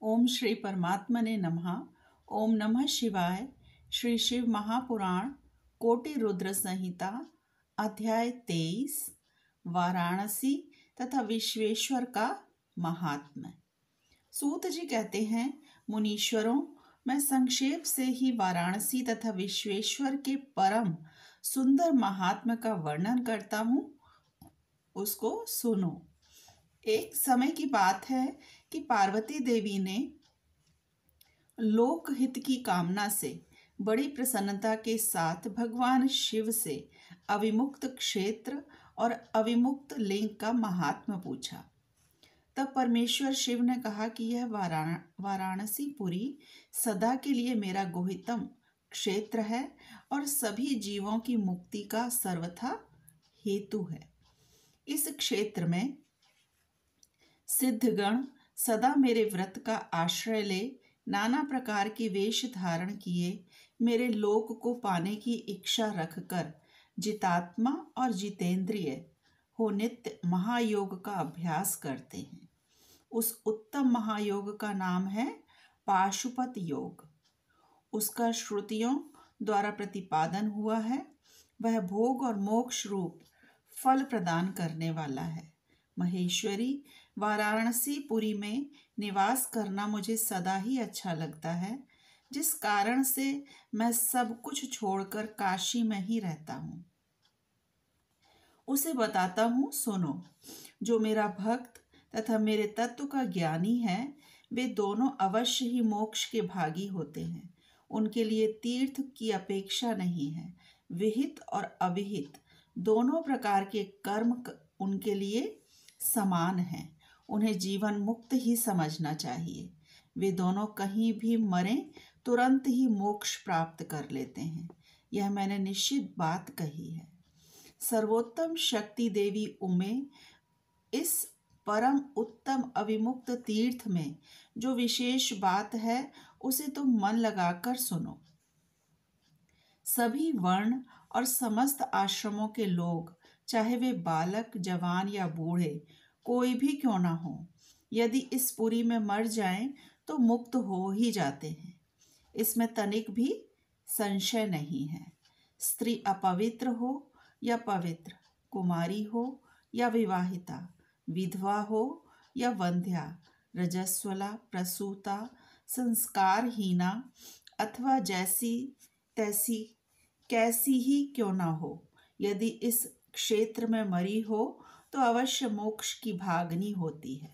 ओम श्री परमात्मने नमः। ओम नमः शिवाय। श्री शिव महापुराण कोटि रुद्र संहिता अध्याय 23 वाराणसी तथा विश्वेश्वर का महात्म्य। सूत जी कहते हैं, मुनीश्वरों, मैं संक्षेप से ही वाराणसी तथा विश्वेश्वर के परम सुंदर महात्म्य का वर्णन करता हूँ, उसको सुनो। एक समय की बात है कि पार्वती देवी ने लोकहित की कामना से बड़ी प्रसन्नता के साथ भगवान शिव से अविमुक्त क्षेत्र और अविमुक्त लिंग का महात्म्य पूछा। तब परमेश्वर शिव ने कहा कि यह वाराणसीपुरी सदा के लिए मेरा गुहितम क्षेत्र है और सभी जीवों की मुक्ति का सर्वथा हेतु है। इस क्षेत्र में सिद्धगण सदा मेरे व्रत का आश्रय ले नाना प्रकार के वेश धारण किए मेरे लोक को पाने की इच्छा रखकर जितात्मा और जितेंद्रिय हो नित्य महायोग का अभ्यास करते हैं। उस उत्तम महायोग का नाम है पाशुपत योग। उसका श्रुतियों द्वारा प्रतिपादन हुआ है। वह भोग और मोक्ष रूप फल प्रदान करने वाला है। महेश्वरी, वाराणसीपुरी में निवास करना मुझे सदा ही अच्छा लगता है, जिस कारण से मैं सब कुछ छोड़कर काशी में ही रहता हूँ। उसे बताता हूँ, सुनो। जो मेरा भक्त तथा मेरे तत्व का ज्ञानी है, वे दोनों अवश्य ही मोक्ष के भागी होते हैं। उनके लिए तीर्थ की अपेक्षा नहीं है। विहित और अविहित दोनों प्रकार के कर्म उनके लिए समान हैं। उन्हें जीवन मुक्त ही समझना चाहिए। वे दोनों कहीं भी मरें तुरंत ही मोक्ष प्राप्त कर लेते हैं। यह मैंने निश्चित बात कही है। सर्वोत्तम शक्ति देवी उमे इस परम उत्तम अविमुक्त तीर्थ में जो विशेष बात है, उसे तुम मन लगाकर सुनो। सभी वर्ण और समस्त आश्रमों के लोग, चाहे वे बालक, जवान या बूढ़े कोई भी क्यों ना हो, यदि इस पुरी में मर जाएं तो मुक्त हो ही जाते हैं। इसमें तनिक भी संशय नहीं है। स्त्री अपवित्र हो या पवित्र, कुमारी हो या विवाहिता, विधवा हो या वंध्या, रजस्वला, प्रसूता, संस्कारहीना अथवा जैसी तैसी कैसी ही क्यों ना हो, यदि इस क्षेत्र में मरी हो तो अवश्य मोक्ष की भागनी होती है।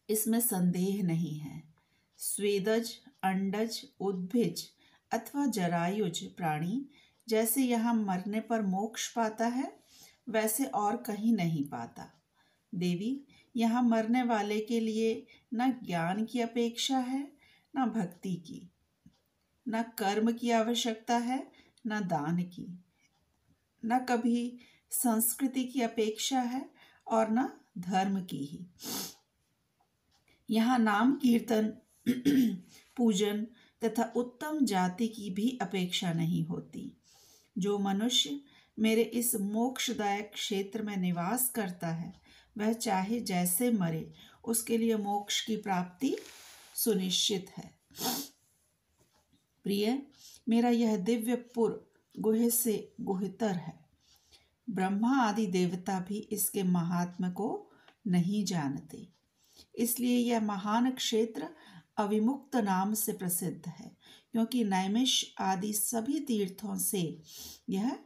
इसमें संदेह नहीं है। स्वेदज, अंडज, उद्भिज अथवा जरायुज प्राणी जैसे यहाँ मरने पर मोक्ष पाता है, वैसे और कहीं नहीं पाता। देवी, यहाँ मरने वाले के लिए न ज्ञान की अपेक्षा है, न भक्ति की, न कर्म की आवश्यकता है, न दान की, न कभी संस्कृति की अपेक्षा है और न धर्म की ही। यहाँ नाम कीर्तन, पूजन तथा उत्तम जाति की भी अपेक्षा नहीं होती। जो मनुष्य मेरे इस मोक्षदायक क्षेत्र में निवास करता है, वह चाहे जैसे मरे, उसके लिए मोक्ष की प्राप्ति सुनिश्चित है। प्रिय, मेरा यह दिव्यपुर गुहे से गुहितर है। ब्रह्मा आदि देवता भी इसके महात्म्य को नहीं जानते। इसलिए यह महान क्षेत्र अविमुक्त नाम से प्रसिद्ध है, क्योंकि नैमिष आदि सभी तीर्थों से यह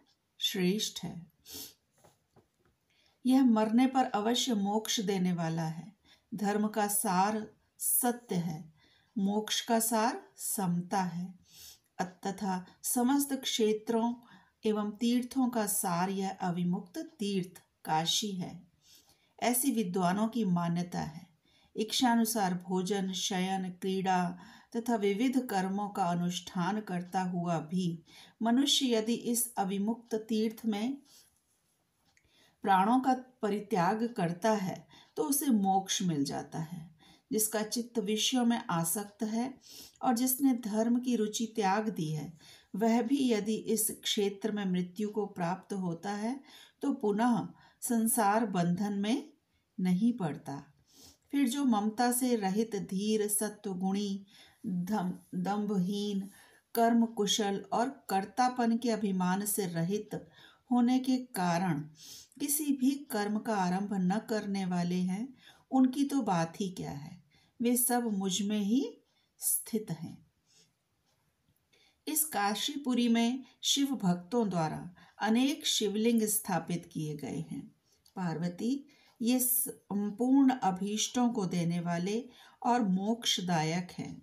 श्रेष्ठ है। यह मरने पर अवश्य मोक्ष देने वाला है। धर्म का सार सत्य है, मोक्ष का सार समता है, तथा समस्त क्षेत्रों एवं तीर्थों का सार यह अविमुक्त तीर्थ काशी है। ऐसी विद्वानों की मान्यता है। इच्छानुसार भोजन, शयन, क्रीड़ा तथा विविध कर्मों का अनुष्ठान करता हुआ भी मनुष्य यदि इस अविमुक्त तीर्थ में प्राणों का परित्याग करता है तो उसे मोक्ष मिल जाता है। जिसका चित्त विषयों में आसक्त है और जिसने धर्म की रुचि त्याग दी है, वह भी यदि इस क्षेत्र में मृत्यु को प्राप्त होता है तो पुनः संसार बंधन में नहीं पड़ता। फिर जो ममता से रहित, धीर, सत्वगुणी, दंभहीन, कर्म कुशल और कर्तापन के अभिमान से रहित होने के कारण किसी भी कर्म का आरंभ न करने वाले हैं, उनकी तो बात ही क्या है, वे सब मुझ में ही स्थित हैं। इस काशीपुरी में शिव भक्तों द्वारा अनेक शिवलिंग स्थापित किए गए हैं। पार्वती ये संपूर्ण अभीष्टों को देने वाले और मोक्षदायक हैं।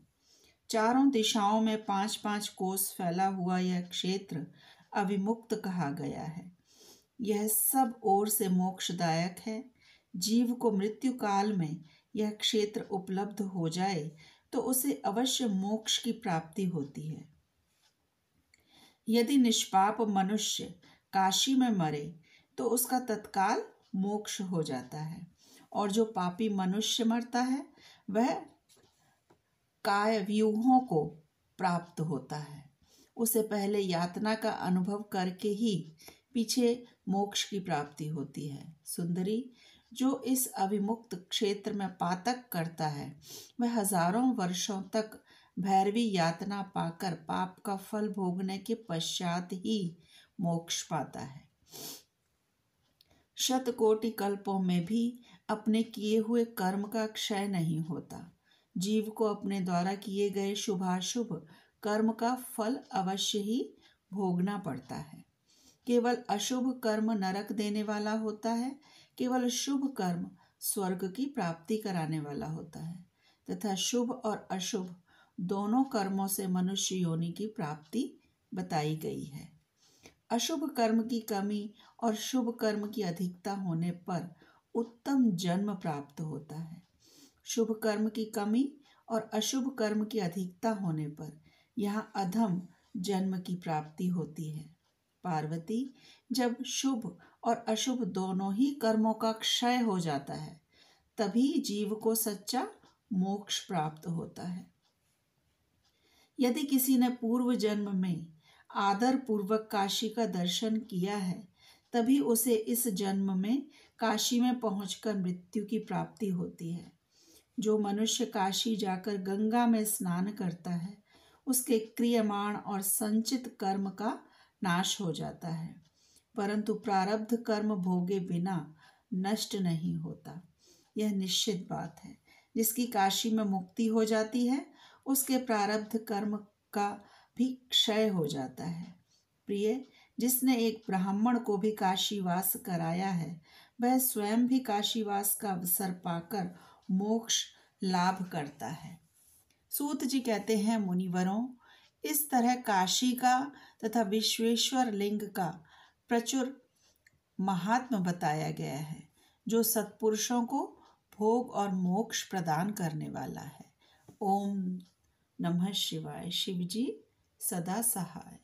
चारों दिशाओं में 5-5 कोस फैला हुआ यह क्षेत्र अविमुक्त कहा गया है। यह सब ओर से मोक्षदायक है। जीव को मृत्यु काल में यह क्षेत्र उपलब्ध हो जाए तो उसे अवश्य मोक्ष की प्राप्ति होती है। यदि निष्पाप मनुष्य काशी में मरे तो उसका तत्काल मोक्ष हो जाता है, और जो पापी मनुष्य मरता है वह कायव्यूहों को प्राप्त होता है। उसे पहले यातना का अनुभव करके ही पीछे मोक्ष की प्राप्ति होती है। सुंदरी, जो इस अविमुक्त क्षेत्र में पातक करता है वह हजारों वर्षों तक भैरवी यातना पाकर पाप का फल भोगने के पश्चात ही मोक्ष पाता है। शतकोटि कल्पों में भी अपने किए हुए कर्म का क्षय नहीं होता। जीव को अपने द्वारा किए गए शुभाशुभ कर्म का फल अवश्य ही भोगना पड़ता है। केवल अशुभ कर्म नरक देने वाला होता है, केवल शुभ कर्म स्वर्ग की प्राप्ति कराने वाला होता है, तथा शुभ और अशुभ दोनों कर्मों से मनुष्य योनि की प्राप्ति बताई गई है। अशुभ कर्म की कमी और शुभ कर्म की अधिकता होने पर उत्तम जन्म प्राप्त होता है। शुभ कर्म की कमी और अशुभ कर्म की अधिकता होने पर यहाँ अधम जन्म की प्राप्ति होती है। पार्वती, जब शुभ और अशुभ दोनों ही कर्मों का क्षय हो जाता है तभी जीव को सच्चा मोक्ष प्राप्त होता है। यदि किसी ने पूर्व जन्म में आदर पूर्वक काशी का दर्शन किया है तभी उसे इस जन्म में काशी में पहुंचकर मृत्यु की प्राप्ति होती है। जो मनुष्य काशी जाकर गंगा में स्नान करता है उसके क्रियमाण और संचित कर्म का नाश हो जाता है, परंतु प्रारब्ध कर्म भोगे बिना नष्ट नहीं होता। यह निश्चित बात है। जिसकी काशी में मुक्ति हो जाती है उसके प्रारब्ध कर्म का भी क्षय हो जाता है। प्रिय, जिसने एक ब्राह्मण को भी काशीवास कराया है वह स्वयं भी काशीवास का अवसर पाकर मोक्ष लाभ करता है। सूत जी कहते हैं, मुनिवरों, इस तरह काशी का तथा विश्वेश्वर लिंग का प्रचुर महात्म बताया गया है जो सत्पुरुषों को भोग और मोक्ष प्रदान करने वाला है। ओम नमः शिवाय। शिवजी सदा सहाय।